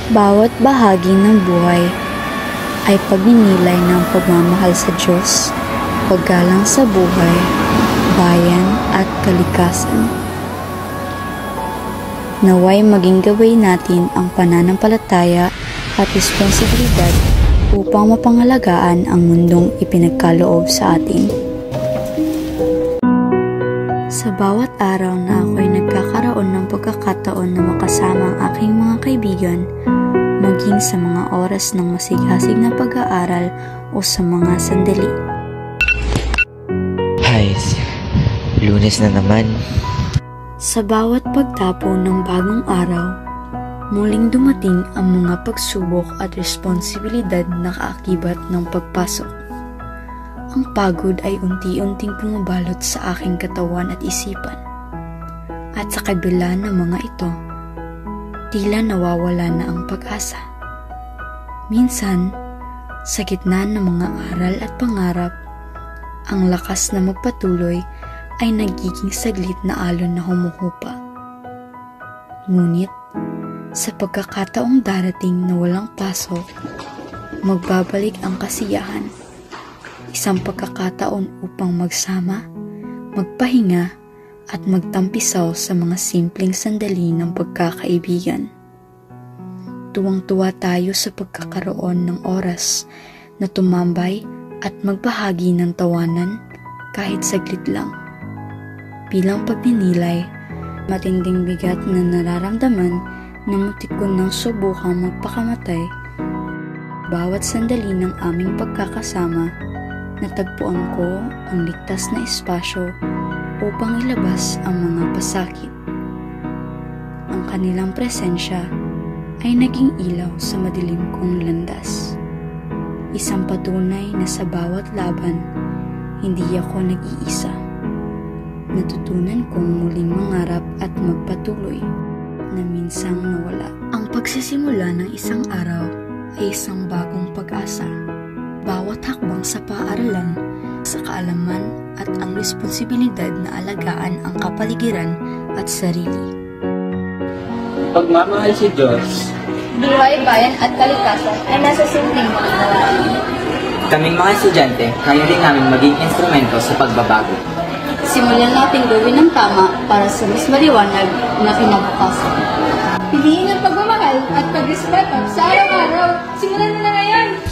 Bawat bahagi ng buhay ay pagninilay ng pagmamahal sa Diyos, paggalang sa buhay, bayan at kalikasan. Naway maging gawin natin ang pananampalataya at responsibilidad upang mapangalagaan ang mundong ipinagkaloob sa atin. Sa bawat araw na ako'y nagkakaroon ng pagkakataon na makasama ang aking mga kaibigan, maging sa mga oras ng masigasig na pag-aaral o sa mga sandali. Hays, Lunes na naman. Sa bawat pagtapo ng bagong araw, muling dumating ang mga pagsubok at responsibilidad na kaakibat ng pagpasok. Ang pagod ay unti-unting pumabalot sa aking katawan at isipan. At sa kabila ng mga ito, tila nawawala na ang pag-asa. Minsan, sa gitna ng mga aral at pangarap, ang lakas na magpatuloy ay nagiging saglit na alon na humuhupa. Ngunit, sa pagkakataong darating na walang pasok, magbabalik ang kasiyahan. Isang pagkakataon upang magsama, magpahinga, at magtampisaw sa mga simpleng sandali ng pagkakaibigan. Tuwang-tuwa tayo sa pagkakaroon ng oras na tumambay at magbahagi ng tawanan kahit saglit lang. Bilang pagninilay, matinding bigat na nararamdaman na muntik ko nang subukang magpakamatay. Bawat sandali ng aming pagkakasama, natagpuan ko ang ligtas na espasyo upang ilabas ang mga pasakit. Ang kanilang presensya ay naging ilaw sa madilim kong landas. Isang patunay na sa bawat laban, hindi ako nag-iisa. Natutunan kong muling mangarap at magpatuloy na minsang nawala. Ang pagsisimula ng isang araw ay isang bagong pag-asa. Bawat hakbang sa paaralan, sa kaalaman at ang responsibilidad na alagaan ang kapaligiran at sarili. Pagmamahal si Diyos, buhay, bayan at kalikasan ay nasa simpleng mga gawain. Kaming mga estudyante, kaya rin namin maging instrumento sa pagbabago. Simulan natin gawin ng tama para sa mas maliwanag na kinabukasan. Piliin ang pagmamahal at pagrespeto sa araw-araw. Simulan mo na ngayon!